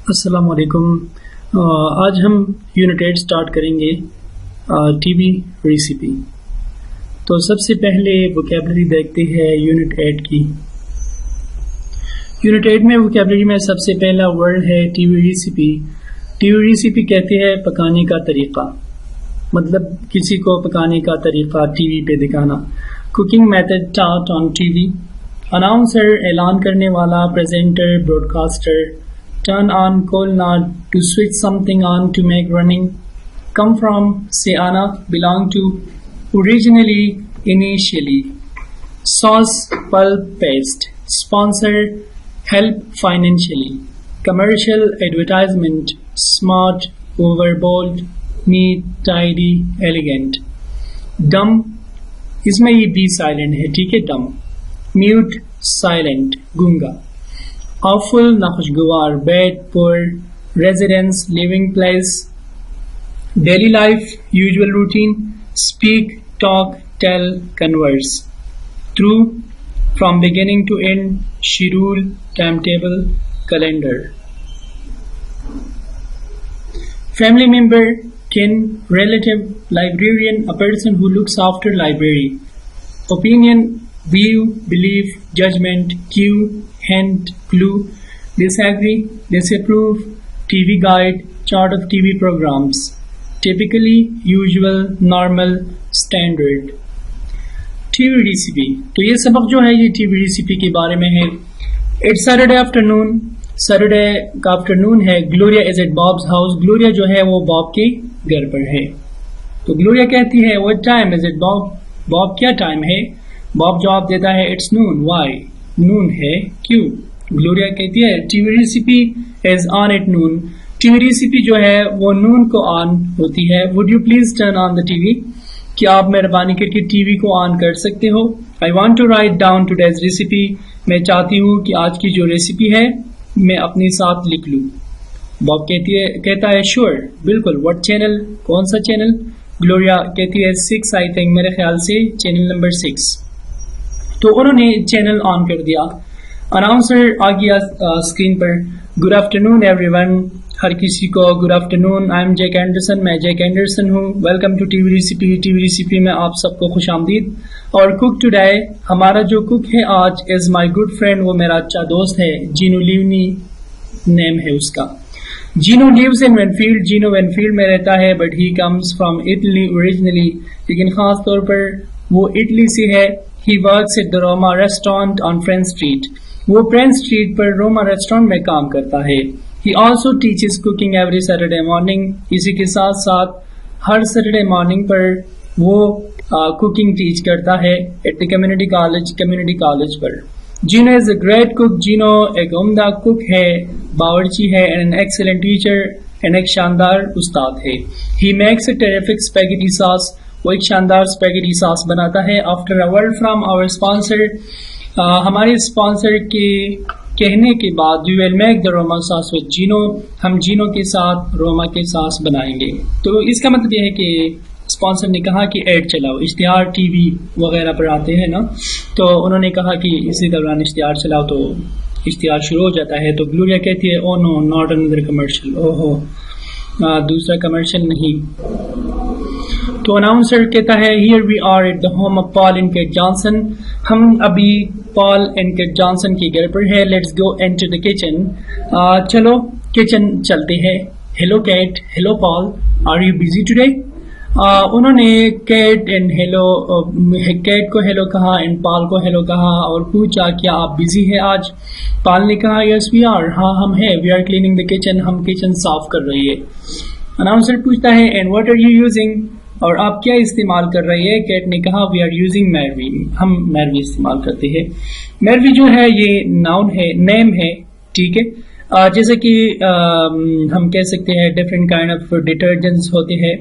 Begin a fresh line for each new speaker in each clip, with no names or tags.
السلام علیکم. آج ہم یونٹ 8 اسٹارٹ کریں گے ٹی وی ریسیپی. تو سب سے پہلے ووکیبلری دیکھتے ہیں یونٹ 8 کی. یونٹ 8 میں ووکیبلری میں سب سے پہلا ورڈ ہے ٹی وی ریسیپی. ٹی وی ریسیپی کہتے ہیں پکانے کا طریقہ، مطلب کسی کو پکانے کا طریقہ ٹی وی پہ دکھانا. Cooking method taught on T V. Announcer اعلان کرنے والا، presenter, broadcaster. Turn on, call not, to switch something on, to make running. Come from, say ana, belong to, originally, initially. Sauce, pulp, paste. Sponsor, help financially. Commercial, advertisement. Smart, overbold, neat, tidy, elegant. Dumb, اس میں یہ be silent ہے، ٹھیک ہے. Dim. Mute, silent, گونگا. awful ناخوشگوار، bad poor. residence living place. daily life usual routine. speak talk tell converse. through from beginning to end. schedule timetable calendar. family member kin relative. librarian a person who looks after library. opinion view belief judgment cue hint clue. disagree disapprove. TV guide chart of TV programs. typically usual normal standard. T V recipe. تو یہ سبق جو ہے یہ T V recipe کے بارے میں ہے. It's Saturday afternoon. سیٹرڈے کا آفٹرنون ہے. Gloria is at Bob's house. Gloria جو ہے وہ باب کے گھر پر ہے. تو گلوریا کہتی ہے what time is it باب. باب کیا ٹائم ہے. باب جواب دیتا ہے اٹس نون. وائی نون ہے کیوں. گلوریا کہتی ہے T we recipe is on at noon. T we recipe جو ہے وہ نون کو آن ہوتی ہے. Would you please turn on the T V. کیا آپ مہربانی کر کے ٹی وی کو آن کر سکتے ہو. I want to write down today's recipe. میں چاہتی ہوں کہ آج کی جو ریسیپی ہے میں اپنے ساتھ لکھ لوں. باب کہتا ہے شور بالکل. وٹ چینل کون سا چینل. گلوریا کہتی ہے 6 آئی تھنک میرے خیال سے چینل نمبر 6. تو انہوں نے چینل آن کر دیا. اناؤنسر آ گیا اسکرین پر. Good afternoon everyone. ہر کسی کو good afternoon. I am Jack Anderson. میں جیک اینڈرسن ہوں. Welcome to T we recipe. T we recipe میں آپ سب کو خوش آمدید. اور کوک ٹوڈے ہمارا جو کوک ہے آج از مائی گڈ فرینڈ. وہ میرا اچھا دوست ہے. جینو لیونی نیم ہے اس کا. جینو لیوز ان وینفیلڈ. جینو وینفیلڈ میں رہتا ہے but he comes from Italy originally. لیکن خاص طور پر وہ اٹلی سے ہے. He works at the Roma restaurant on Friend Street. وہ فرینڈ اسٹریٹ پر روما ریسٹورینٹ میں کام کرتا ہے. He also teaches cooking every Saturday morning. اسی کے ساتھ ساتھ ہر سیٹرڈے مارننگ پر وہ کوکنگ ٹیچ کرتا ہے at the community college per. Gino is a great cook. Gino ایک عمدہ cook ہے، باورچی ہے and an excellent teacher and ایک شاندار استاد ہے. He makes a terrific spaghetti sauce. وہ ایک شاندار اسپیگیٹی ساس بناتا ہے. After a word from our sponsor. ہمارے اسپانسر کے کہنے کے بعد یو ول میک دا روما ساس وتھ جینو. ہم جینو کے ساتھ روما کے ساس بنائیں گے. تو اس کا مطلب یہ ہے کہ اسپانسر نے کہا کہ ایڈ چلاؤ. اشتہار ٹی وی وغیرہ پر آتے ہیں نا، تو انہوں نے کہا کہ اسی دوران اشتہار چلاؤ. تو اشتہار شروع ہو جاتا ہے. تو گلوریا کہتی ہے او نو ناٹ اندر کمرشل. او ہو دوسرا کمرشل نہیں. تو اناؤنسر کہتا ہے here we are at the home of Paul and Kate Johnson. ہم ابھی پال اینڈ کیٹ جانسن کے گھر پر ہے. Let's go into the kitchen. چلو کچن چلتے ہیں. Hello Kate. Hello Paul. Are you busy today. انہوں نے کیٹ کو ہیلو کہا اینڈ پال کو ہیلو کہا اور پوچھا کیا آپ بزی ہے آج. پال نے کہا یس وی آر. ہاں ہم ہیں. We are cleaning the kitchen. ہم کچن صاف کر رہی ہے. اناؤنسر پوچھتا ہے and what are you using. اور آپ کیا استعمال کر رہی ہے. کیٹ نے کہا وی آر یوزنگ میروی. ہم میروی استعمال کرتے ہیں. میروی جو ہے یہ ناؤن ہے، نیم ہے، ٹھیک ہے. جیسے کہ ہم کہہ سکتے ہیں ڈفرینٹ کائنڈ آف ڈٹرجنٹس ہوتے ہیں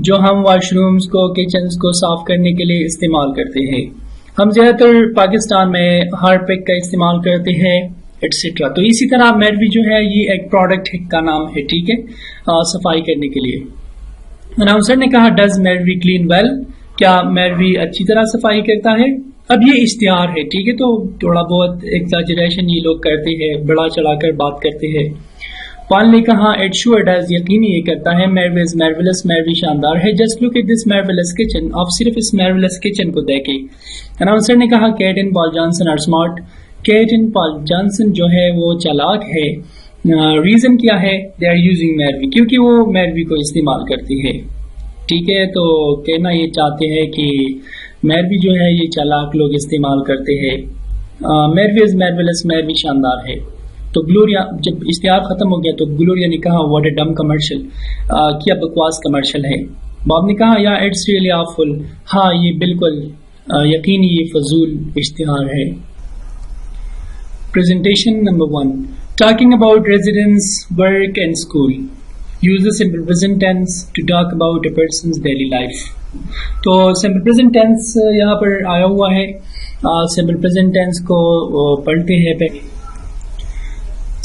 جو ہم واش رومز کو کچنز کو صاف کرنے کے لیے استعمال کرتے ہیں. ہم زیادہ تر پاکستان میں ہارپک کا استعمال کرتے ہیں ایٹسٹرا. تو اسی طرح میروی جو ہے یہ ایک پروڈکٹ کا نام ہے، ٹھیک ہے، صفائی کرنے کے لیے. اناؤنسر نے کہا ڈز میروی کلین ویل. کیا میروی اچھی طرح صفائی کرتا ہے. اب یہ اشتہار ہے، ٹھیک ہے، تو تھوڑا بہت ایگزاجریشن یہ لوگ کرتے ہیں، بڑا چڑھا کر بات کرتے ہیں. پال نے کہا اٹ شور ڈز یقینی یہ کرتا ہے میروی از میرولس میروی شاندار ہے just look at this marvellous kitchen آپ صرف اس میرولس کچن کو دیکھیں. اناؤنسر نے کہا Kate and Paul Johnson are smart. Kate and Paul Johnson جو ہے وہ چالاک ہے. ریزن کیا ہے؟ دے آر یوزنگ میروی کیونکہ وہ میروی کو استعمال کرتی ہے. ٹھیک ہے تو کہنا یہ چاہتے ہیں کہ میروی جو ہے یہ چالاک لوگ استعمال کرتے ہیں. میروی از میرولس میروی شاندار ہے. تو گلوریا جب اشتہار ختم ہو گیا تو گلوریا نے کہا واٹ اے ڈم کمرشل کیا بکواس کمرشل ہے. باب نے کہا یا اٹس ریئلی آفل ہاں یہ بالکل یقینی یہ فضول اشتہار ہے. Presentation number 1 talking about residence work and school use the simple present tense to talk about a person's daily life. تو سمپل پریزنٹ ٹینس یہاں پر آیا ہوا ہے. سمپل پریزنٹ ٹینس کو پڑھتے ہیں پہلے.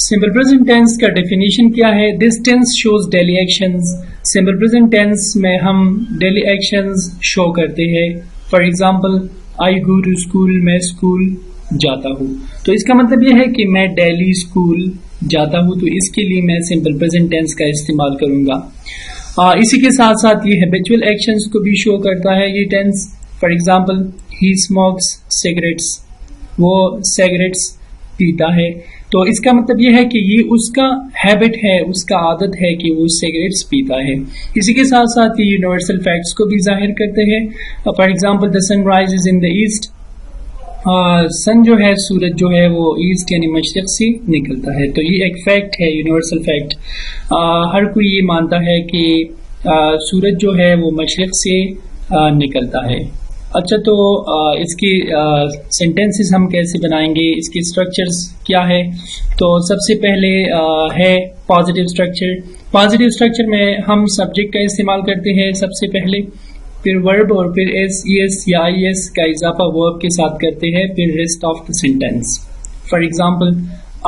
سمپل پریزنٹ ٹینس کا ڈیفینیشن کیا ہے؟ This tense shows daily actions. Simple present tense میں ہم ڈیلی ایکشنز شو کرتے ہیں. For example I go to school میں اسکول جاتا ہوں. تو اس کا مطلب یہ ہے کہ میں ڈیلی اسکول جاتا ہوں تو اس کے لیے میں سمپل پریزنٹ ٹینس کا استعمال کروں گا. اسی کے ساتھ ساتھ یہ ہیبیچول ایکشنز کو بھی شو کرتا ہے یہ tense. For example he smokes cigarettes وہ سگریٹس پیتا ہے. تو اس کا مطلب یہ ہے کہ یہ اس کا ہیبٹ ہے اس کا عادت ہے کہ وہ سگریٹس پیتا ہے. اسی کے ساتھ ساتھ یہ یونیورسل فیکٹس کو بھی ظاہر کرتے ہیں. For example the sun rises in the east. Sun جو ہے سورج جو ہے وہ ایسٹ یعنی مشرق سے نکلتا ہے. تو یہ ایک فیکٹ ہے یونیورسل فیکٹ. ہر کوئی یہ مانتا ہے کہ سورج جو ہے وہ مشرق سے نکلتا ہے. اچھا تو اس کی سینٹینسز ہم کیسے بنائیں گے اس کی اسٹرکچرز کیا ہے؟ تو سب سے پہلے ہے پازیٹیو اسٹرکچر. پازیٹیو اسٹرکچر میں ہم سبجیکٹ کا استعمال کرتے ہیں سب سے پہلے, پھر ورب اور پھر ایس ای ایس یا آئی ایس کا اضافہ ورب کے ساتھ کرتے ہیں, پھر rest of the sentence. For example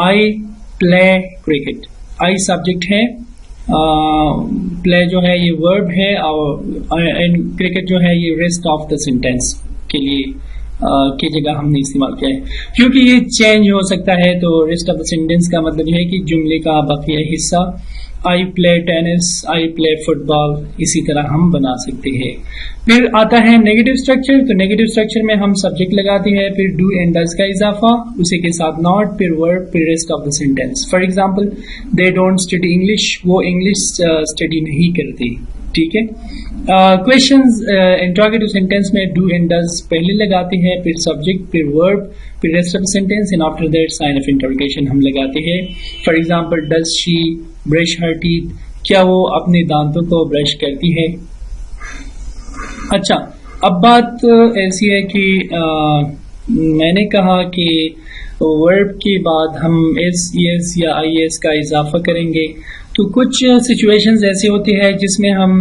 I play cricket. I subject ہے, پلے جو ہے یہ ورب ہے اور کرکٹ جو ہے یہ ریسٹ آف دا سینٹینس کے لیے کی جگہ ہم نے استعمال کیا ہے. کیونکہ یہ چینج ہو سکتا ہے تو ریسٹ آف دا سینٹینس کا مطلب یہ ہے کہ جملے کا بقیہ حصہ آئی پلے ٹینس آئی پلے فٹ بال اسی طرح ہم بنا سکتے ہیں. پھر آتا ہے نیگیٹو اسٹرکچر. تو نیگیٹو اسٹرکچر میں ہم سبجیکٹ لگاتے ہیں, پھر ڈو اینڈ ڈز کا اضافہ, اسی کے ساتھ ناٹ, پھر ورب, پھر rest of the sentence. For example they don't study English. وہ انگلش اسٹڈی نہیں کرتی. ٹھیک ہے. کویشچنز انٹروگیٹو سینٹینس میں ڈو اینڈ ڈز پہلے لگاتے ہیں, پھر سبجیکٹ, پھر ورب, پھر rest of the sentence and after that sign of interrogation ہم لگاتے ہیں. For example does she brush her teeth. کیا وہ اپنے دانتوں کو برش کرتی ہے؟ اچھا اب بات ایسی ہے کہ میں نے کہا کہ ورب کے بعد ہم ایس ای ایس یا آئی ایس کا اضافہ کریں گے. تو کچھ سچویشنز ایسے ہوتے ہیں جس میں ہم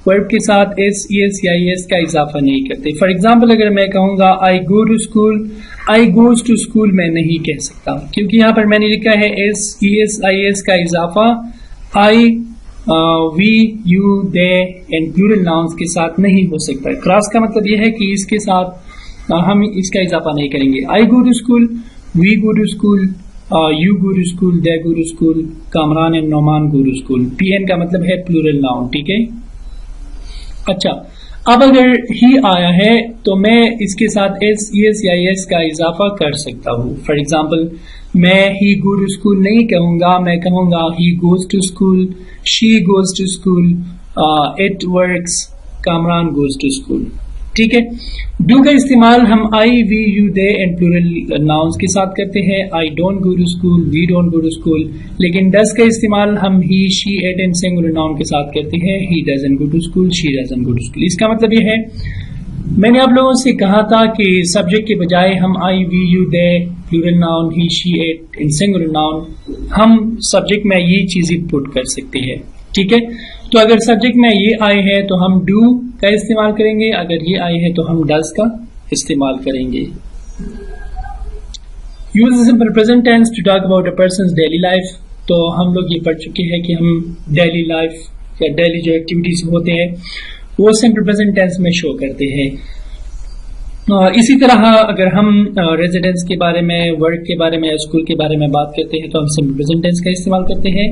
ورب کے ساتھ ایس ای ایس یا آئی ایس کا اضافہ نہیں کرتے. فار ایگزامپل اگر میں کہوں گا I go to school, I goes to school میں نہیں کہہ سکتا کیونکہ یہاں پر میں نے لکھا ہے S E S I S کا اضافہ I we you they and plural nouns کے ساتھ نہیں ہو سکتا. کراس کا مطلب یہ ہے کہ اس کے ساتھ ہم اس کا اضافہ نہیں کریں گے. I go to school, we go to school, you go to school, they go to school, Kamran and Noman go to school. P N کا مطلب ہے پلورل ناؤن. ٹھیک ہے. اچھا اب اگر ہی آیا ہے تو میں اس کے ساتھ ایس ای ایس یا ایس کا اضافہ کر سکتا ہوں. فار ایگزامپل میں ہی گو ٹو اسکول نہیں کہوں گا, میں کہوں گا he goes to school, she goes to school, it works, Kamran goes to school. ٹھیک ہے. ڈو کا استعمال ہم I we you they and plural nouns کے ساتھ کرتے ہیں. I don't go to school, we don't go to school. لیکن ڈز کا استعمال ہم he she it and singular noun کے ساتھ کرتے ہیں. He doesn't go to school, she doesn't go to school. اس کا مطلب یہ ہے میں نے آپ لوگوں سے کہا تھا کہ سبجیکٹ کے بجائے ہم I we you they plural noun he she it and singular noun ہم سبجیکٹ میں یہ چیزیں پٹ کر سکتے ہیں. ٹھیک ہے. تو اگر سبجیکٹ میں یہ آئے ہے تو ہم ڈو کا استعمال کریں گے, اگر یہ آئے ہے تو ہم ڈز کا استعمال کریں گے. Use the simple present tense to talk about a person's daily life. تو ہم لوگ یہ پڑھ چکے ہیں کہ ہم ڈیلی لائف یا ڈیلی جو ایکٹیویٹیز ہوتے ہیں وہ سمپل پریزنٹ ٹینس میں شو کرتے ہیں. اسی طرح اگر ہم ریزیڈنس کے بارے میں, ورک کے بارے میں, اسکول کے بارے میں بات کرتے ہیں تو ہم سمپل پریزنٹ ٹینس کا استعمال کرتے ہیں.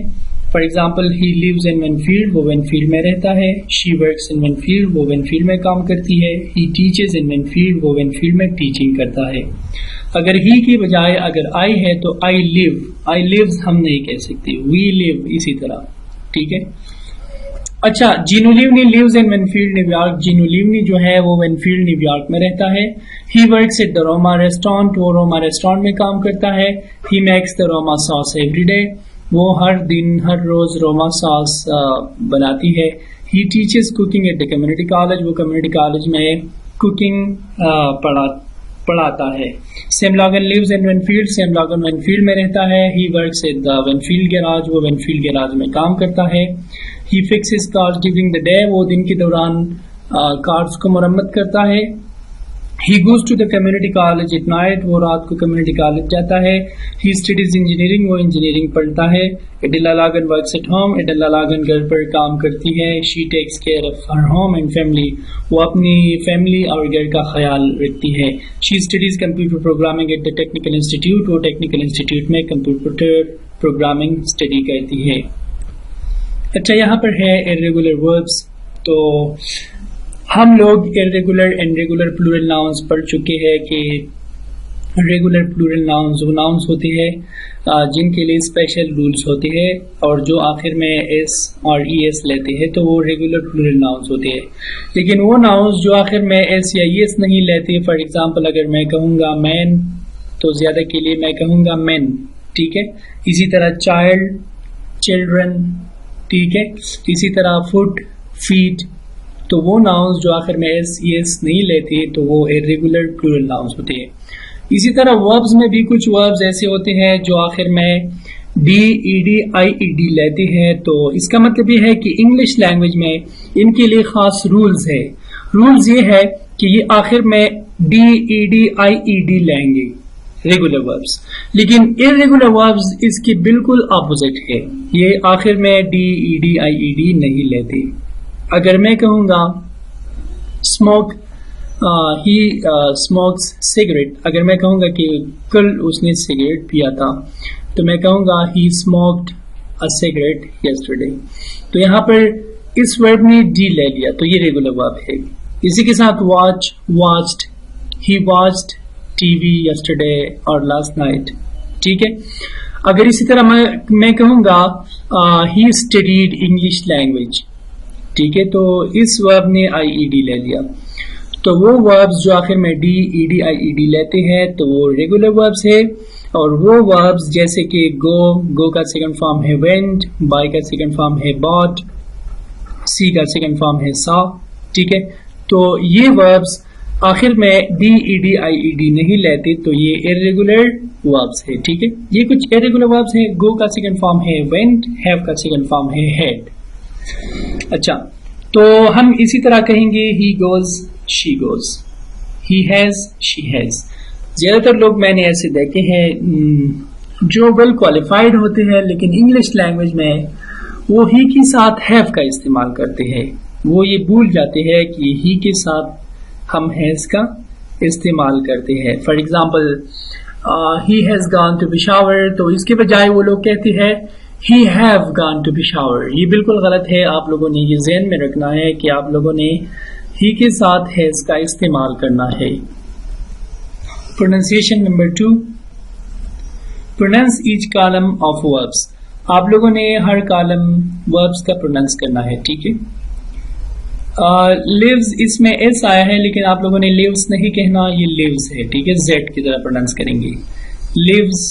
For example he lives in Winfield, وہ ونفیلڈ میں رہتا ہے. شی ورکس ان ونفیلڈ، وہ ونفیلڈ میں کام کرتی ہے. ہی ٹیچز ان ونفیلڈ، وہ ونفیلڈ میں ٹیچنگ کرتا ہے. اگر ہی کی بجائے اگر آئی ہے تو آئی لیو، آئی لیوز ہم نہیں کہہ سکتے، وی لیو اسی طرح. ٹھیک ہے. اچھا، Gino Leoni lives in Winfield New York. Gino Leoni جو ہے وہ ونفیلڈ نیو یارک میں رہتا ہے. He works at the Roma restaurant, وہ روما ریسٹورینٹ میں کام کرتا ہے. ہی میکس دا روما ساس ایوری ڈے، وہ ہر دن ہر روز روما ساس بناتی ہے. He teaches cooking at the community college, وہ کمیونٹی کالج میں کوکنگ پڑھاتا ہے. Sam Logan lives in Winfield, Sam Logan Winfield میں رہتا ہے. He works at the Winfield garage, وہ ونفیلڈ گیراج میں کام کرتا ہے. He fixes cars during the day, وہ دن کے دوران کارز کو مرمت کرتا ہے. He goes to the community college at night, وہ رات کو کمیونٹی کالج جاتا ہے. ہی اسٹڈیز انجینئرنگ، وہ انجینئرنگ پڑھتا ہے. Adela Logan works at home, Adela Logan گھر پر کام کرتی ہے. She takes care of her home and family, وہ اپنی فیملی اور گھر کا خیال رکھتی ہے. She studies computer programming at the technical institute, وہ ٹیکنیکل انسٹیٹیوٹ میں کمپیوٹر پروگرامنگ اسٹڈی کرتی ہے. اچھا، یہاں پر ہے irregular verbs. تو ہم لوگ irregular and regular plural nouns پڑھ چکے ہیں کہ ریگولر پلورل ناؤنز وہ ناؤنز ہوتے ہیں جن کے لیے اسپیشل رولز ہوتے ہیں اور جو آخر میں ایس اور ای ایس لیتے ہیں تو وہ ریگولر پلورل ناؤنز ہوتے ہیں. لیکن وہ ناؤنز جو آخر میں ایس یا ای ایس نہیں لیتے، فار ایگزامپل اگر میں کہوں گا مین تو زیادہ کے لیے میں کہوں گا مین. ٹھیک ہے. اسی طرح چائلڈ، چلڈرن. ٹھیک ہے. اسی طرح فٹ، فیٹ. تو وہ ناؤنز جو آخر میں ایس ای ایس نہیں لیتے تو وہ irregular plural nouns ہوتے ہیں. اسی طرح وربز میں بھی کچھ وربز ایسے ہوتے ہیں جو آخر میں D E D I E D لیتے ہیں. تو اس کا مطلب یہ ہے کہ انگلش لینگویج میں ان کے لیے خاص رولز ہے. رولز یہ ہے کہ یہ آخر میں D E D I E D لیں گے ریگولر وربز، لیکن irregular وربز اس کی بالکل اپوزٹ ہے. یہ آخر میں D E D I E D نہیں لیتے. اگر میں کہوں گا اسموک، ہی اسموکس سگریٹ، اگر میں کہوں گا کہ کل اس نے سگریٹ پیا تھا تو میں کہوں گا ہی اسموکڈ اے سگریٹ یسٹرڈے. تو یہاں پر اس ورب نے ڈی لے لیا تو یہ ریگولر ورب ہے. اسی کے ساتھ واچ، واچڈ، ہی واچڈ ٹی وی یسٹرڈے اور لاسٹ نائٹ. ٹھیک ہے. اگر اسی طرح میں کہوں گا ہی اسٹڈیڈ انگلش لینگویج، ٹھیک ہے، تو اس ورب نے آئی ای ڈی لے لیا. تو وہ وربز جو آخر میں D E D I E D لیتے ہیں تو وہ ریگولر وربز ہے. اور وہ وربز جیسے کہ گو، گو کا سیکنڈ فارم ہے وینٹ، بائی کا سیکنڈ فارم ہے باٹ، سی کا سیکنڈ فارم ہے سا. ٹھیک ہے. تو یہ وربز آخر میں D E D I E D نہیں لیتے تو یہ irregular وربز ہے. ٹھیک ہے. یہ کچھ irregular وربز ہے. گو کا سیکنڈ فارم ہے وینٹ، ہیو کا سیکنڈ فارم ہے ہیڈ. اچھا، تو ہم اسی طرح کہیں گے he goes, she goes, he has, she has. زیادہ تر لوگ میں نے ایسے دیکھے ہیں جو ویل کوالیفائڈ ہوتے ہیں لیکن انگلش لینگویج میں وہ ہی کے ساتھ ہیو کا استعمال کرتے ہیں. وہ یہ بھول جاتے ہیں کہ ہی کے ساتھ ہم ہیز کا استعمال کرتے ہیں. فار ایگزامپل ہی ہیز گان ٹو پشاور، تو اس کے بجائے وہ لوگ کہتے ہیں he have gone to Peshawar. یہ بالکل غلط ہے. آپ لوگوں نے یہ ذہن میں رکھنا ہے کہ آپ لوگوں نے he کے ساتھ has کا استعمال کرنا ہے. Pronunciation number 2. Pronounce each column of verbs. آپ لوگوں نے ہر کالم verbs کا پروننس کرنا ہے. ٹھیک ہے. lives اس میں s آیا ہے لیکن آپ لوگوں نے lives نہیں کہنا، یہ lives ہے. ٹھیک ہے. z کی طرح پروننس کریں گے. lives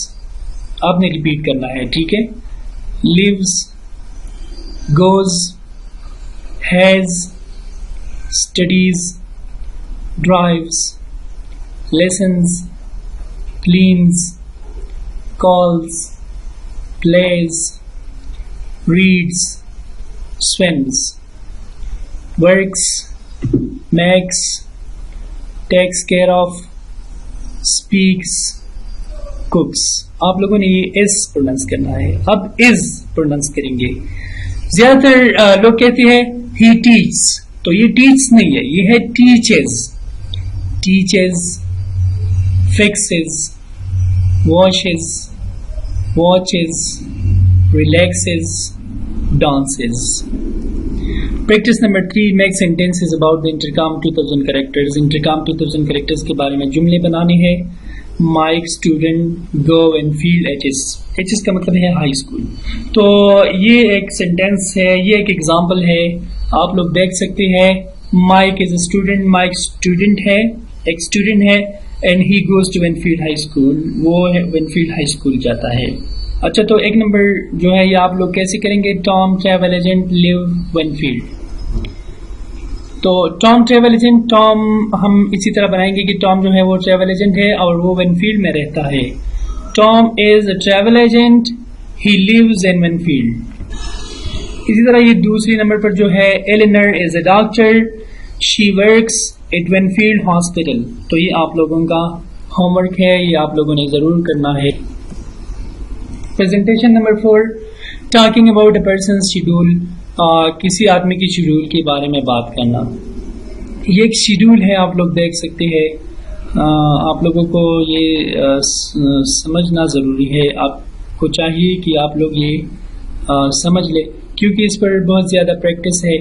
آپ نے ریپیٹ کرنا ہے. ٹھیک ہے. lives, goes, has, studies, drives, listens, cleans, calls, plays, reads, swims, works, makes, takes care of, speaks, cooks. آپ لوگوں نے یہ ایس پروننس کرنا ہے. اب از پروننس کریں گے. زیادہ تر لوگ کہتے ہیں ہی ٹیچز، تو یہ ٹیچ نہیں ہے، یہ ہے teaches. Teaches, fixes, washes, watches, relaxes, dances. Practice number 3, make sentences about the intercom 2000 characters. intercom 2000 characters کے بارے میں جملے بنانے ہیں. Mike, student, go and feel HS. HS کا مطلب ہے ہائی اسکول. تو یہ ایک سینٹینس ہے, یہ ایک ایگزامپل ہے, آپ لوگ دیکھ سکتے ہیں. Mike is a student, Mike student ہے, ایک اسٹوڈنٹ ہے, and he goes to Winfield High School. وہ Winfield High School جاتا ہے. اچھا, تو ایک نمبر جو ہے یہ آپ لوگ کیسے کریں گے؟ Tom travel agent live Winfield. تو ٹام ٹریول ایجنٹ, ٹام ہم اسی طرح بنائیں گے کہ ٹام جو ہے وہ ٹریول ایجنٹ ہے اور وہ ونفیلڈ میں رہتا ہے. Tom is a travel agent, he lives in Winfield. اسی طرح یہ دوسری نمبر پر جو ہے Eleanor is a doctor, she works at Winfield hospital. تو یہ آپ لوگوں کا ہوم ورک ہے, یہ آپ لوگوں نے ضرور کرنا ہے. Presentation number 4, talking about a persons schedule. کسی آدمی کی شیڈول کے بارے میں بات کرنا. یہ ایک شیڈول ہے, آپ لوگ دیکھ سکتے ہیں. آپ لوگوں کو یہ سمجھنا ضروری ہے, آپ کو چاہیے کہ آپ لوگ یہ سمجھ لیں, کیونکہ اس پر بہت زیادہ پریکٹس ہے.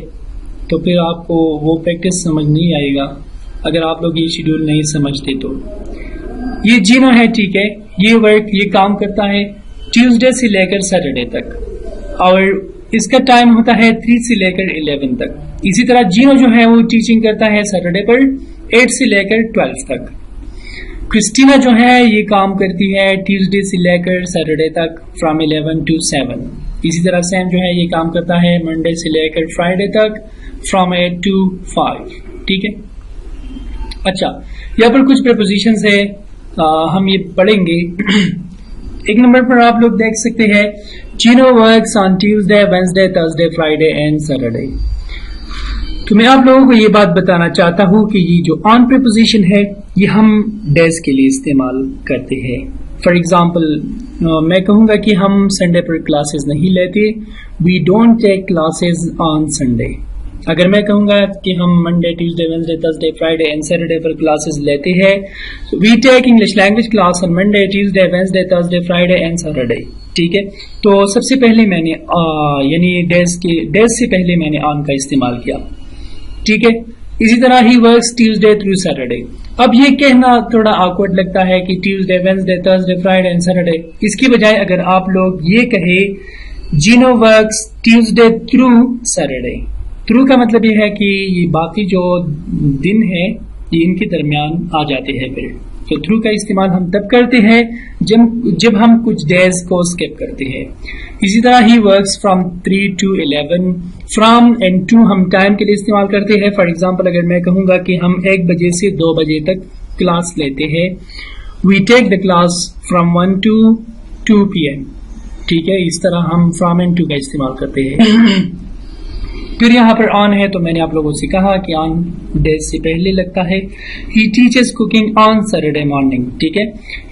تو پھر آپ کو وہ پریکٹس سمجھ نہیں آئے گا اگر آپ لوگ یہ شیڈول نہیں سمجھتے. تو یہ جینو ہے, ٹھیک ہے, یہ ورک یہ کام کرتا ہے ٹیوزڈے سے لے کر سیٹرڈے تک, اور اس کا ٹائم ہوتا ہے 3 سے لے کر 11 تک. اسی طرح جینو جو ہے وہ ٹیچنگ کرتا ہے سیٹرڈے پر 8 سے لے کر 12 تک. کرسٹینا جو ہے یہ کام کرتی ہے ٹیوزڈے سے لے کر سیٹرڈے تک فرام 11 to 7. اسی طرح سیم جو ہے یہ کام کرتا ہے منڈے سے لے کر فرائیڈے تک فرام 8 to 5. ٹھیک ہے. اچھا, یہاں پر کچھ پریپوزیشنز ہے, ہم یہ پڑھیں گے. ایک نمبر پر آپ لوگ دیکھ سکتے ہیں Gino works on Tuesday, Wednesday, Thursday, Friday and Saturday. تو میں آپ لوگوں کو یہ بات بتانا چاہتا ہوں کہ یہ جو آن پریپوزیشن ہے یہ ہم ڈیز کے لیے استعمال کرتے ہیں. فار ایگزامپل میں کہوں گا کہ ہم سنڈے پر کلاسز نہیں لیتے, we don't take classes on Sunday. اگر میں کہوں گا کہ ہم Monday, Tuesday, Wednesday, Thursday, Friday and Saturday پر کلاسز لیتے ہیں, we take English language class on Monday, Tuesday, Wednesday, Thursday, Friday and Saturday. ٹھیک ہے. تو سب سے پہلے میں نے یعنی ڈیز سے پہلے میں نے آن کا استعمال کیا. ٹھیک ہے. اسی طرح ہی ورکس ٹیوزڈے تھرو سیٹرڈے. اب یہ کہنا تھوڑا آکورڈ لگتا ہے کہ Tuesday, Wednesday, Thursday, Friday and Saturday. اس کی بجائے اگر آپ لوگ یہ کہے Gino works Tuesday through Saturday. Through کا مطلب یہ ہے کہ یہ باقی جو دن ہے یہ ان کے درمیان آ جاتے ہیں. پھر تو تھرو کا استعمال ہم تب کرتے ہیں جب ہم کچھ ڈیز کو اسکپ کرتے ہیں. اسی طرح ہی works from 3 to 11. From and to ہم ٹائم کے لیے استعمال کرتے ہیں. فار ایگزامپل اگر میں کہوں گا کہ ہم 1 بجے سے 2 بجے تک کلاس لیتے ہیں, we take the class from 1 to 2 PM. ٹھیک ہے. اس طرح ہم فرام اینڈ ٹو کا استعمال کرتے ہیں. پھر یہاں پر آن ہے تو میں نے آپ لوگوں سے کہا کہ آن ڈیز سے پہلے لگتا ہے. He teaches cooking on Saturday morning. ٹھیک ہے.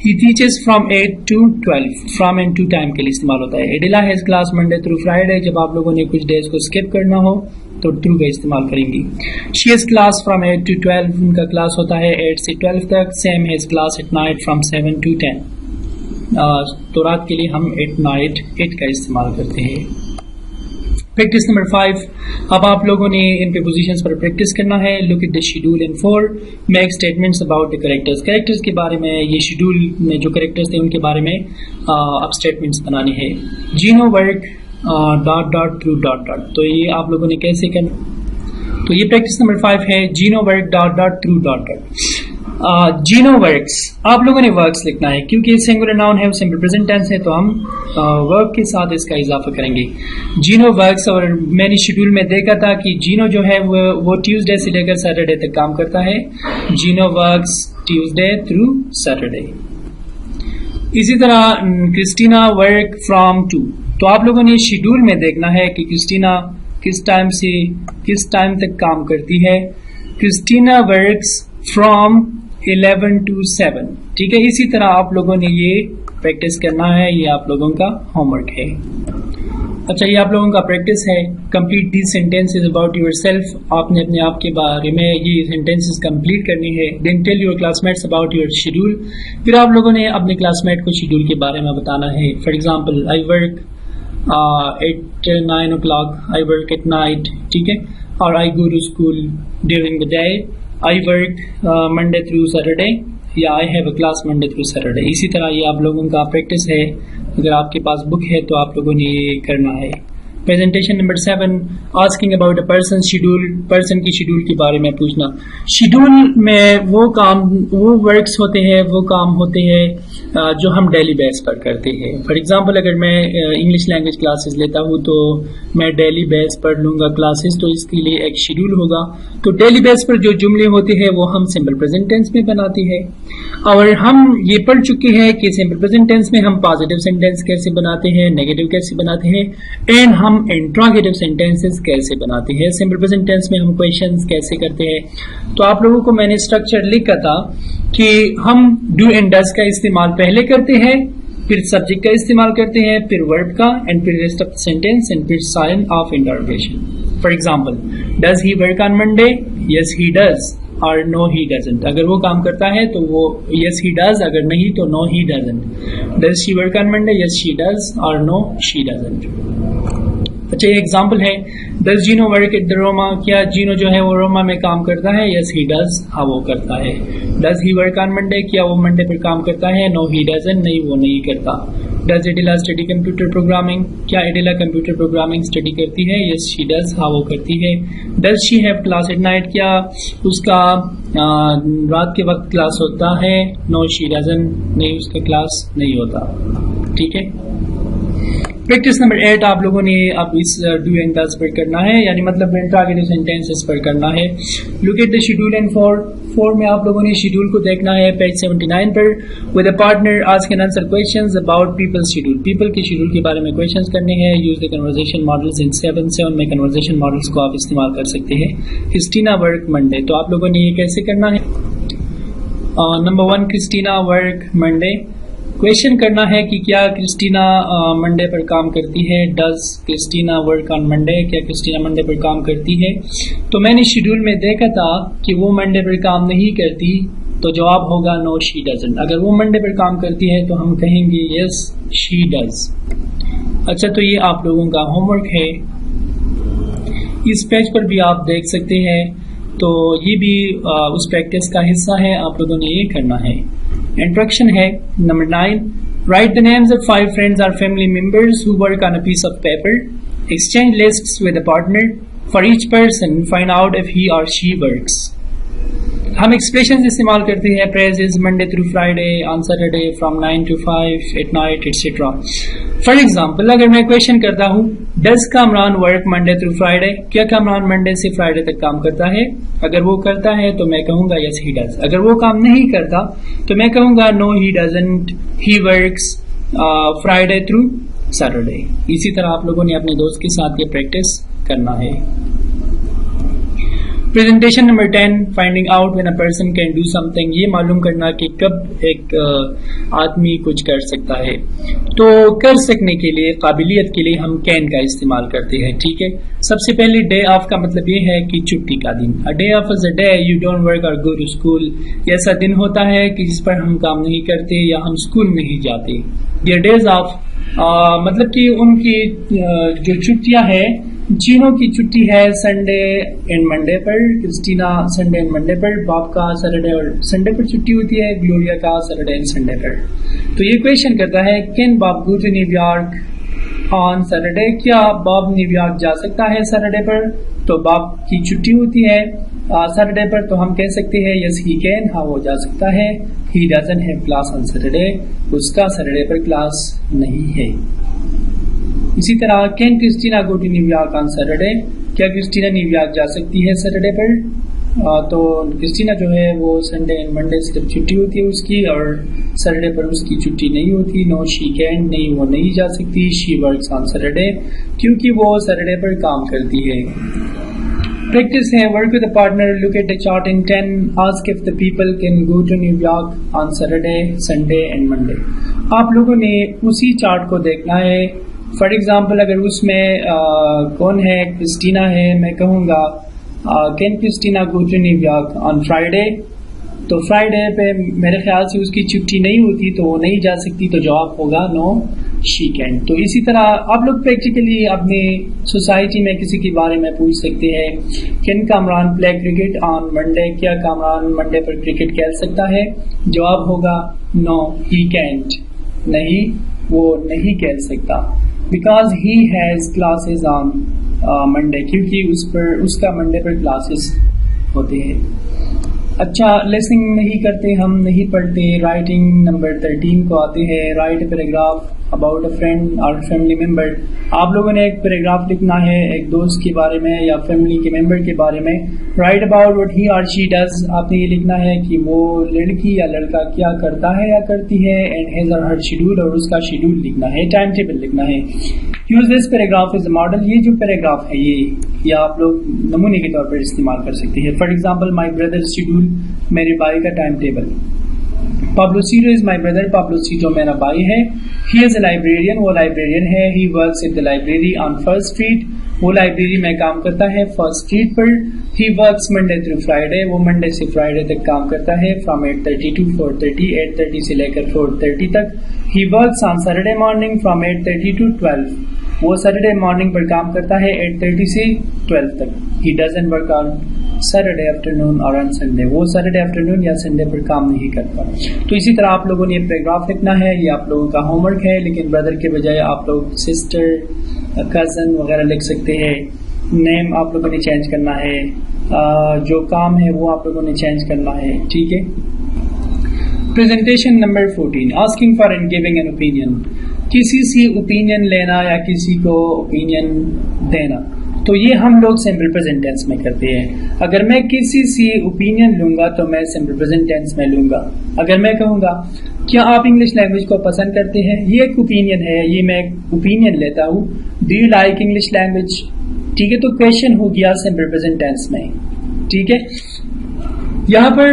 He teaches from 8 to 12. From and to time کے لیے استعمال ہوتا ہے. Adela has class Monday through Friday. جب آپ لوگوں نے کچھ ڈیز کو اسکپ کرنا ہو تو تھرو کا استعمال کریں گی. She has class from 8 to 12. ان کا کلاس ہوتا ہے 8 سے 12 تک. Sam has class at night from 7 to 10. تو رات کے لیے ہم ایٹ نائٹ 8 کا استعمال کرتے ہیں. Practice number 5. اب آپ لوگوں نے ان پریپوزیشنز پر پریکٹس کرنا ہے. Look at the schedule in 4. Make statements about the characters. Characters کے بارے میں, یہ شیڈول میں جو کریکٹرز تھے ان کے بارے میں اب اسٹیٹمنٹس بنانے ہیں. Gino work dot dot through dot dot. تو یہ آپ لوگوں نے کیسے کرنا؟ تو یہ پریکٹس نمبر 5 ہے. Gino work dot dot through dot dot. Gino works, آپ لوگوں نے ورکس لکھنا ہے کیونکہ یہ سنگولر ناؤن ہے, سمپل پریزنٹ ٹینس ہے, تو ہم ورک کے ساتھ اس کا اضافہ کریں گے. جینو ورکس. اور میں نے شیڈول میں دیکھا تھا کہ جینو جو ہے وہ ٹیوزڈے سے لے کر سیٹرڈے تک کام کرتا ہے. Jeenu works Tuesday through Saturday. اسی طرح کرسٹینا ورک فرام 2. تو آپ لوگوں نے شیڈول میں دیکھنا ہے کہ کرسٹینا کس ٹائم سے کس ٹائم تک کام کرتی ہے. Christina works from 11 to 7. ٹھیک ہے. اسی طرح آپ لوگوں نے یہ پریکٹس کرنا ہے, یہ آپ لوگوں کا ہوم ورک ہے. اچھا, یہ آپ لوگوں کا پریکٹس ہے. Complete these sentences about your self. آپ نے اپنے آپ کے بارے میں یہ سینٹینسز کمپلیٹ کرنی ہے. Then tell your classmates about your schedule. پھر آپ لوگوں نے اپنے کلاس میٹ کو شیڈول کے بارے میں بتانا ہے. For example, I work at 9 o'clock. I work at night. ٹھیک ہے. Or I go to school during the day. I work Monday through Saturday. یا I have a class Monday through Saturday. اسی طرح یہ آپ لوگوں کا پریکٹس ہے. اگر آپ کے پاس بک ہے تو آپ لوگوں نے یہ کرنا ہے. Presentation number 7 asking about a person's schedule. Person کی شیڈول کے بارے میں پوچھنا. شیڈول میں وہ ورکس ہوتے ہیں, وہ کام ہوتے ہیں جو ہم ڈیلی بیس پر کرتے ہیں. فار ایگزامپل اگر میں انگلش لینگویج کلاسز لیتا ہوں تو میں ڈیلی بیس پر لوں گا کلاسز, تو اس کے لیے ایک شیڈول ہوگا. تو ڈیلی بیس پر جو جملے ہوتے ہیں وہ ہم سمپل پریزنٹ ٹینس میں بناتے ہیں. اور ہم یہ پڑھ چکے ہیں کہ سمپل پریزنٹ ٹینس میں ہم پازیٹیو سینٹینس کیسے بناتے ہیں, نیگیٹو کیسے بناتے ہیں, اینڈ ہم انٹراگیٹو سینٹینسز کیسے بناتے ہیں. سمپل پریزنٹ ٹینس میں ہم کویشچنز کیسے کرتے ہیں. تو آپ لوگوں کو میں نے اسٹرکچر لکھا تھا کہ ہم ڈو اینڈ ڈز کا استعمال پہلے کرتے ہیں, پھر سبجیکٹ کا استعمال کرتے ہیں, پھر ورب کا, اینڈ پھر ریسٹ آف سینٹینس, اینڈ پھر sign of interrogation. For example, does he work on Monday? Yes he does, اور نو ہی ڈزنٹ. اگر وہ کام کرتا ہے تو وہ یس ہی ڈز, اگر نہیں تو no he doesn't. Does she work on Monday? Yes she does, اور نو شی ڈزنٹ. اچھا, یہ ایگزامپل ہے. Does Gino work at the Roma? کیا جینو جو ہے وہ روما میں کام کرتا ہے؟ یس ہی ڈز, ہاں وہ کرتا ہے. Does he work on Monday? کیا وہ منڈے پر کام کرتا ہے؟ نو ہی ڈزنٹ, نہیں وہ نہیں کرتا. Does Adela study computer programming? کیا ایڈیلا کمپیوٹر پروگرامنگ اسٹڈی کرتی ہے؟ یس شی ڈز, ہاں وہ کرتی ہے. Does she have class at night? کیا اس کا رات کے وقت کلاس ہوتا ہے؟ نو شی ڈزنٹ, نہیں اس کا کلاس نہیں ہوتا. ٹھیک ہے. پریکٹس نمبر 8 آپ لوگوں نے اب اس ڈو اینڈ ڈز پر کرنا ہے, یعنی مطلب انٹراگیٹو سینٹینسز پر کرنا ہے. Look at the schedule and 4 میں آپ لوگوں نے شیڈول کو دیکھنا ہے پیج 79 پر. With a partner ask and answer questions about people's schedule. People کے شیڈول کے بارے میں کویشچنز کرنے ہیں. Use the conversation models in 7 میں کنورزیشن ماڈلز کو آپ استعمال کر سکتے ہیں. کرسٹینا ورک منڈے, تو آپ لوگوں نے یہ کیسے کرنا ہے؟ Number 1, Christina work Monday. Question کرنا ہے کہ کیا کرسٹینا منڈے پر کام کرتی ہے. Does Christina work on Monday? کیا کرسٹینا منڈے پر کام کرتی ہے؟ تو میں نے شیڈول میں دیکھا تھا کہ وہ منڈے پر کام نہیں کرتی, تو جواب ہوگا نو شی ڈزنٹ. اگر وہ منڈے پر کام کرتی ہے تو ہم کہیں گے یس شی ڈز. اچھا, تو یہ آپ لوگوں کا ہوم ورک ہے. اس پیج پر بھی آپ دیکھ سکتے ہیں, تو یہ بھی اس پریکٹس کا حصہ ہے. آپ لوگوں نے یہ کرنا ہے. انٹروڈکشن ہے. Number 9, write the names of 5 friends or family members who work on a piece of paper. Exchange lists with a partner. For each person, find out if he or she works. ہم expressions استعمال کرتے ہیں. Phrases Monday through Friday, on Saturday, from 9 to 5, at night, etcetera. For example, اگر میں question کرتا ہوں does Kamran work Monday through Friday? کیا Kamran Monday سے فرائیڈے تک کام کرتا ہے؟ اگر وہ کرتا ہے تو میں کہوں گا یس ہی ڈز. اگر وہ کام نہیں کرتا تو میں کہوں گا no he doesn't, he works Friday through Saturday. اسی طرح آپ لوگوں نے اپنے دوست کے ساتھ یہ پریکٹس کرنا ہے. Presentation number 10, finding out when a person can do some thing. یہ معلوم کرنا کہ کب ایک آدمی کچھ کر سکتا ہے. تو کر سکنے کے لیے, قابلیت کے لیے ہم کین کا استعمال کرتے ہیں. ٹھیک ہے. سب سے پہلے ڈے آف کا مطلب یہ ہے کہ چھٹی کا دن. Day off is a day you don't work اور گو ٹو اسکول. یہ ایسا دن ہوتا ہے کہ جس پر ہم کام نہیں کرتے یا ہم اسکول نہیں جاتے. یہ ڈیز آف مطلب کہ ان کی جو چھٹیاں ہیں, جینوں کی چھٹی ہے سنڈے اینڈ منڈے پر. کرسٹینا سنڈے اینڈ منڈے پر. باب کا سیٹرڈے اور سنڈے پر چھٹی ہوتی ہے. گلوریا کا سیٹرڈے اینڈ سنڈے پر. تو یہ کویشچن کرتا ہے can Bob go to New York on Saturday? کیا باب نیو یارک جا سکتا ہے سیٹرڈے پر؟ تو باب کی چھٹی ہوتی ہے سیٹرڈے پر, تو ہم کہہ سکتے ہیں یس ہی کین, ہاں وہ جا سکتا ہے. He doesn't have class on Saturday, اس کا سیٹرڈے پر کلاس نہیں ہے. اسی طرح can Christina go to New York on Saturday? کیا کرسٹینا نیو یارک جا سکتی ہے سیٹرڈے پر؟ تو کرسٹینا جو ہے وہ سنڈے اینڈ منڈے صرف چھٹی ہوتی ہے اس کی, اور سیٹرڈے پر اس کی چھٹی نہیں ہوتی. نو شی کین, نہیں وہ نہیں جا سکتی. شی ورکس آن سیٹرڈے, کیونکہ وہ سیٹرڈے پر کام کرتی ہے. پریکٹس ہے. Work with a partner. Look at a chart in 10. Ask if the people can go to New York on Saturday, Sunday and Monday. آپ لوگوں نے اسی چارٹ کو دیکھنا ہے. فار ایگزامپل, اگر اس میں کون ہے, کرسٹینا ہے, میں کہوں گا can Christina go to New York on Friday? تو فرائیڈے پہ میرے خیال سے اس کی چھٹی نہیں ہوتی, تو وہ نہیں جا سکتی, تو جواب ہوگا نو she can. تو اسی طرح آپ لوگ پریکٹیکلی اپنے سوسائٹی میں کسی کے بارے میں پوچھ سکتے ہیں can Kamran play cricket on Monday, کیا کامران منڈے پر کرکٹ کھیل سکتا ہے؟ جواب ہوگا نو ہی کینٹ, نہیں وہ نہیں کھیل سکتا, because he has classes on Monday, کیونکہ اس کا منڈے پر کلاسز ہوتے ہیں. اچھا لسننگ نہیں کرتے, ہم نہیں پڑھتے. رائٹنگ نمبر 13 کو آتے ہیں. Right a paragraph about a friend اور فیملی ممبر. آپ لوگوں نے ایک پیراگراف لکھنا ہے ایک دوست کے بارے میں یا فیملی کے ممبر کے بارے میں. رائٹ اباؤٹ وٹ ہی اور شی ڈز. آپ نے یہ لکھنا ہے کہ وہ لڑکی یا لڑکا کیا کرتا ہے یا کرتی ہے, and his or Hare schedule, اور اس کا شیڈول لکھنا ہے, ٹائم ٹیبل لکھنا ہے. Use this paragraph is a model. یہ جو پیراگراف ہے یہ آپ لوگ نمونے کے طور پر استعمال کر سکتے ہیں. For example my brother schedule, میرے بھائی کا timetable. Pablo Soto is my brother, Pablo Soto میرا بھائی ہے. ہی از اے لائبریرین, وہ لائبریرین ہے. He works at the library on First Street, وہ لائبریری میں کام کرتا ہے فرسٹ اسٹریٹ پر. He works Monday through Friday, وہ منڈے سے فرائیڈے تک کام کرتا ہے. فرام 8:30 to 4:30, 8:30 سے لے کر 4:30 تک. He works on Saturday morning from 8:30 to 12, وہ سیٹرڈے مارننگ پر کام کرتا ہے 8:30 سے 12 تک. He doesn't work on Saturday afternoon اور آن سنڈے, وہ سیٹرڈے آفٹرنون یا سنڈے پر کام نہیں کرتا. تو اسی طرح آپ لوگوں نے یہ پیراگراف لکھنا ہے, یہ آپ لوگوں کا ہوم ورک ہے, لیکن بردر کے بجائے آپ لوگ سسٹر, کزن وغیرہ لکھ سکتے ہیں. نیم آپ لوگوں نے چینج کرنا ہے, جو کام ہے وہ آپ لوگوں نے چینج کرنا ہے, ٹھیک ہے. Presentation number 14, asking for and giving an opinion. کسی سے اوپینین لینا یا کسی کو اوپینین دینا, تو یہ ہم لوگ سمپل پریزنٹ ٹینس میں کرتے ہیں. اگر میں کسی سے اوپینین لوں گا تو میں سمپل پریزنٹ ٹینس میں لوں گا. اگر میں کہوں گا کیا آپ انگلش لینگویج کو پسند کرتے ہیں, یہ ایک اوپینین ہے, یہ میں ایک اوپینین لیتا ہوں. Do you like English language, ٹھیک ہے, تو کویشچن ہو گیا سمپل پریزنٹ ٹینس میں, ٹھیک ہے. یہاں پر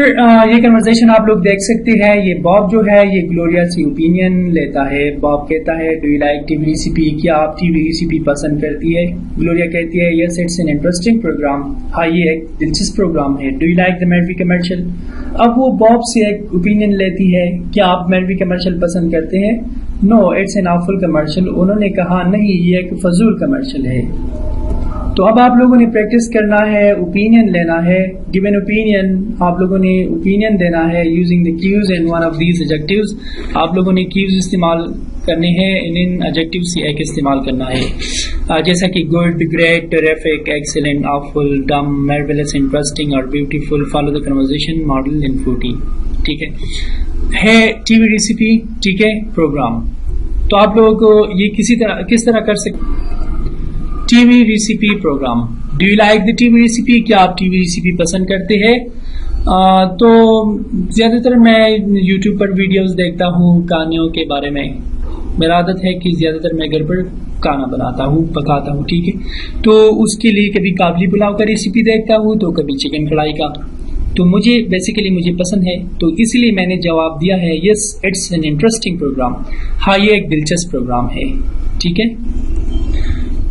یہ کنورسیشن آپ لوگ دیکھ سکتے ہیں. یہ باب جو ہے یہ گلوریا سے اوپینین لیتا ہے. باب کہتا ہے do you like T V recipe, کیا آپ ٹی وی ریسیپی پسند کرتی ہے؟ گلوریا کہتی ہے yes it's an interesting programme, ہاں یہ ایک دلچسپ پروگرام ہے. Do you like the Marvy commercial, اب وہ باب سے ایک اوپینین لیتی ہے, کیا آپ میروی کمرشل پسند کرتے ہیں؟ نو اٹس این آفل کمرشل. انہوں نے کہا نہیں یہ ایک فضول کمرشل ہے. تو اب آپ لوگوں نے پریکٹس کرنا ہے, اوپینین لینا ہے. گیو این اوپینین, آپ لوگوں نے اوپینین دینا ہے using the cues and one of these adjectives. آپ لوگوں نے کیوز استعمال کرنے ہیں, ان ایڈجیکٹیو سے ایک استعمال کرنا ہے, جیسا کہ good, great, terrific, excellent, awful, dumb, marvellous, interesting اور beautiful. Follow the conversation model in 14, ٹھیک ہے. ٹی وی ریسیپی, ٹھیک ہے, پروگرام. تو آپ لوگوں کو یہ کس طرح کر سکتے. T V recipe program. Do you like the T V recipe, کیا آپ ٹی وی ریسیپی پسند کرتے ہیں؟ تو زیادہ تر میں یوٹیوب پر ویڈیوز دیکھتا ہوں کہانیوں کے بارے میں. میرا عادت ہے کہ زیادہ تر میں گھر پر کھانا بناتا ہوں, پکاتا ہوں, ٹھیک ہے. تو اس کے لیے کبھی کابلی پلاؤ کا ریسیپی دیکھتا ہوں, تو کبھی چکن کڑھائی کا. تو مجھے پسند ہے, تو اسی لیے میں نے جواب دیا ہے yes it's an interesting programme, ہاں یہ ایک دلچسپ پروگرام ہے, ٹھیک ہے.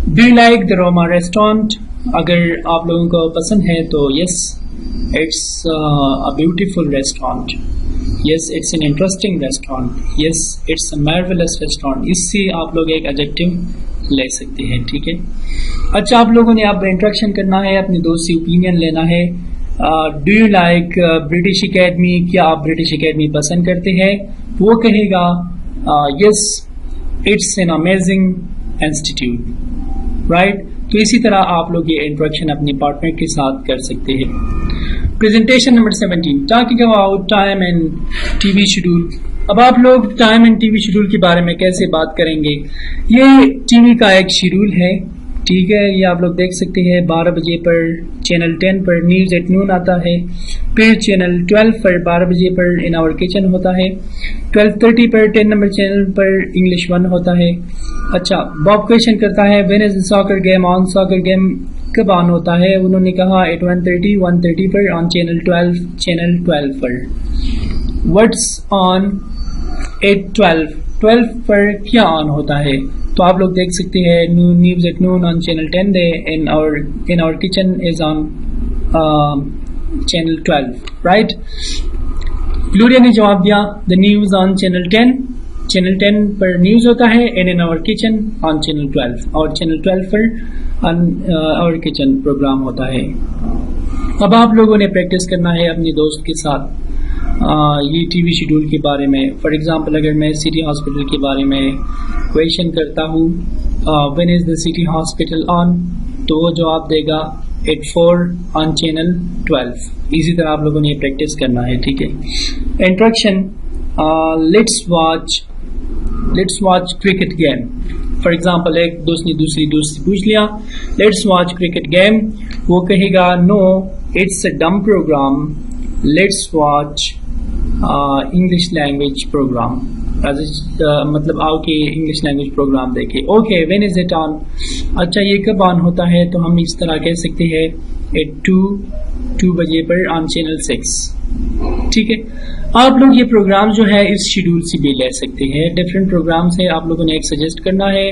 Do you like the Roma restaurant, اگر آپ لوگوں کو پسند ہے تو yes it's a beautiful restaurant, yes it's an interesting restaurant, yes it's a marvellous restaurant. اس سے آپ لوگ ایک ایڈجیکٹو لے سکتے ہیں, ٹھیک ہے. اچھا آپ لوگوں نے اب انٹریکشن کرنا ہے, اپنے دوست سے اوپینین لینا ہے. Do you like British Academy, کیا آپ برٹش اکیڈمی پسند کرتے ہیں؟ وہ کہے گا yes it's an amazing institute, right. تو اسی طرح آپ لوگ یہ انٹریکشن اپنے پارٹنر کے ساتھ کر سکتے ہیں. Presentation number 17, talking about time and T V schedule. اب آپ لوگ time and T V schedule کے بارے میں کیسے بات کریں گے؟ یہ ٹی وی کا ایک شیڈول ہے, ٹھیک ہے. یہ آپ لوگ دیکھ سکتے ہیں 12 بجے پر چینل 10 پر نیوز ایٹ نون آتا ہے, پھر چینل 12 پر 12 بجے پر ان آور کچن ہوتا ہے, 12:30 پر 10 نمبر چینل پر انگلش 1 ہوتا ہے. اچھا باب کویشچن کرتا ہے when is soccer game on, soccer game کب آن ہوتا ہے؟ انہوں نے کہا ایٹ 1:30 پر آن چینل 12 پر. وٹس آن ایٹ 12 پر کیا آن ہوتا ہے؟ تو آپ لوگ دیکھ سکتے ہیں news at noon on channel 10 they, in our kitchen is on channel 12, right. Gloria نے جواب دیا the news on channel 10, channel 10 پر نیوز ہوتا ہے in our kitchen on channel 12 اور چینل 12 پر آور کچن پروگرام ہوتا ہے. اب آپ لوگوں نے پریکٹس کرنا ہے اپنے دوست کے ساتھ یہ ٹی وی شیڈول کے بارے میں. فار ایگزامپل اگر میں سٹی ہاسپٹل کے بارے میں کویشچن کرتا ہوں when is the city hospital on, تو وہ جواب دے گا ایٹ 4 آن چینل 12. اسی طرح آپ لوگوں نے یہ پریکٹس کرنا ہے, ٹھیک ہے. Introduction, let's watch cricket game. For example ایک دوست نے دوسری دوست سے پوچھ لیا لیٹس واچ کرکٹ گیم, وہ کہے گا no it's a dumb programme, let's watch English language programme. مطلب آؤ کہ انگلش لینگویج پروگرام دیکھیں. Okay, when is it on, اچھا یہ کب آن ہوتا ہے, تو ہم اس طرح کہہ سکتے ہیں ایٹ 2 بجے پر آن چینل 6, ٹھیک ہے. آپ لوگ یہ پروگرام جو ہے اس شیڈول سے بھی لے سکتے ہیں. ڈفرینٹ پروگرامس ہیں, آپ لوگوں نے ایک سجیسٹ کرنا ہے,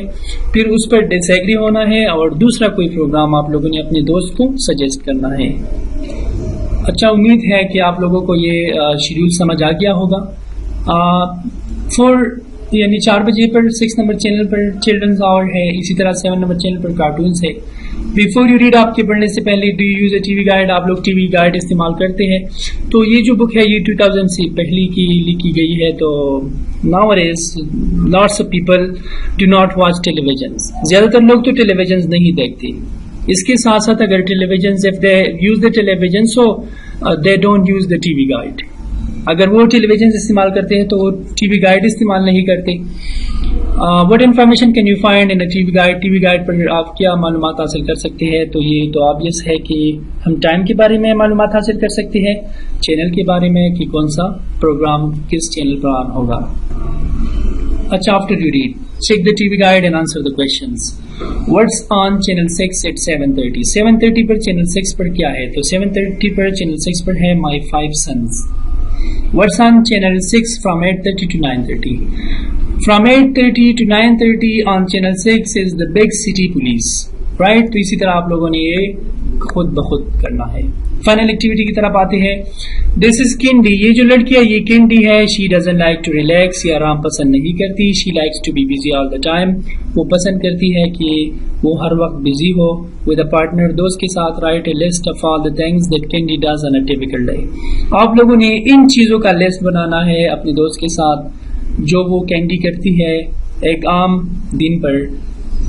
پھر اس پر ڈس ایگری ہونا ہے, اور دوسرا کوئی پروگرام آپ لوگوں نے اپنے دوست کو سجیسٹ کرنا ہے. اچھا, امید ہے کہ آپ لوگوں کو یہ شیڈول سمجھ آ گیا ہوگا. 4 بجے پر 6 نمبر چینل پر چلڈرنز آور ہے, اسی طرح 7 نمبر چینل پر کارٹونز ہے. بیفور یو ریڈ, آپ کے پڑھنے سے پہلے do you use A T V guide, آپ لوگ ٹی وی گائیڈ استعمال کرتے ہیں. تو یہ جو بک ہے یہ 2000 سے پہلی کی لکھی گئی ہے. تو nowadays lots of people do not watch televisions. زیادہ تر لوگ تو ٹیلی ویژنز نہیں دیکھتے. اس کے ساتھ ساتھ اگر ٹیلی visions if they use the television so they don't use the TV guide. اگر وہ ٹیلی ویژن استعمال کرتے ہیں تو وہ ٹی وی گائیڈ استعمال نہیں کرتے. What information can you find in T V guide, T V guide پر آپ کیا معلومات حاصل کر سکتے ہیں. تو یہ تو آبویس ہے کہ ہم ٹائم کے بارے میں معلومات حاصل کر سکتے ہیں, چینل کے بارے میں کہ کون سا پروگرام کس چینل پر آن ہوگا. اچھا, after you read check the TV guide and answer the questions. What's on channel 6 at 7:30? 7:30 per channel 6 پر کیا ہے, تو 7:30 پر channel 6 پر ہے My 5 Sons. What's on channel 6 from 8:30 to 9:30? From 8:30 to 9:30 on channel 6 is the Big City Police. Right? تو اسی طرح آپ لوگوں نے یہ خود بخود کرنا ہے. فائنل ایکٹیویٹی کی طرف آتے ہیں. دس از کنڈی, یہ جو لڑکی ہے یہ کنڈی ہے. She doesn't like to relax, یہ آرام پسند نہیں کرتی. She likes to be busy all the time, وہ پسند کرتی ہے کہ وہ ہر وقت بزی ہو. ود اے پارٹنر, دوست کے ساتھ write a list of all the things that Candy does on a typical day. آپ لوگوں نے ان چیزوں کا لسٹ بنانا ہے اپنے دوست کے ساتھ جو وہ کینڈی کرتی ہے ایک عام دن پر.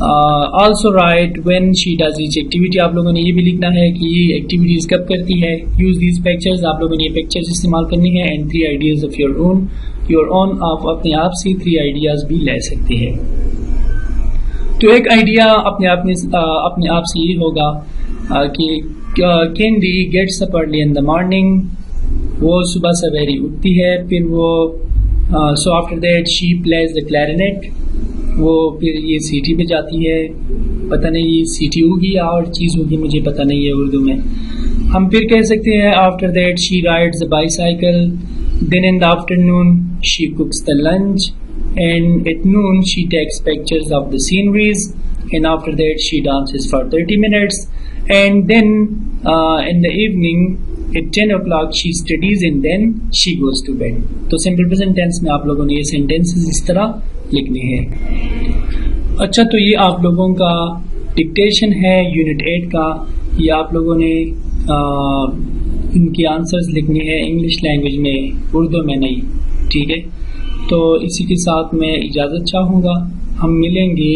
Also write when she does each activity, آپ لوگوں نے یہ بھی لکھنا ہے کہ یہ ایکٹیویٹیز کب کرتی ہے. یوز دیز پکچرز, آپ لوگوں نے یہ پکچرز استعمال کرنی ہے. And 3 ideas of your own, آپ اپنے آپ سے 3 آئیڈیاز بھی لے سکتے ہیں. تو ایک آئیڈیا اپنے آپ سے یہ ہوگا کہ Candy gets up early in the morning, وہ صبح سویرے اٹھتی ہے. پھر وہ so after that she plays the clarinet, وہ پھر یہ سیٹی پہ جاتی ہے. پتہ نہیں یہ سیٹی ہوگی یا اور چیز ہوگی, مجھے پتہ نہیں ہے اردو میں. ہم پھر کہہ سکتے ہیں after that she rides a bicycle. Then in the afternoon she cooks the lunch, and at noon she takes pictures of the sceneries, and after that she dances for 30 minutes, and then in the evening at 10 o'clock she studies and then she goes to bed. تو simple present tense میں آپ لوگوں نے یہ sentences اس طرح لکھنے ہیں. اچھا, تو یہ آپ لوگوں کا ڈکٹیشن ہے یونٹ 8 کا. یہ آپ لوگوں نے ان کے آنسرز لکھنے ہیں انگلش لینگویج میں, اردو میں نہیں, ٹھیک ہے. تو اسی کے ساتھ میں اجازت چاہوں گا, ہم ملیں گے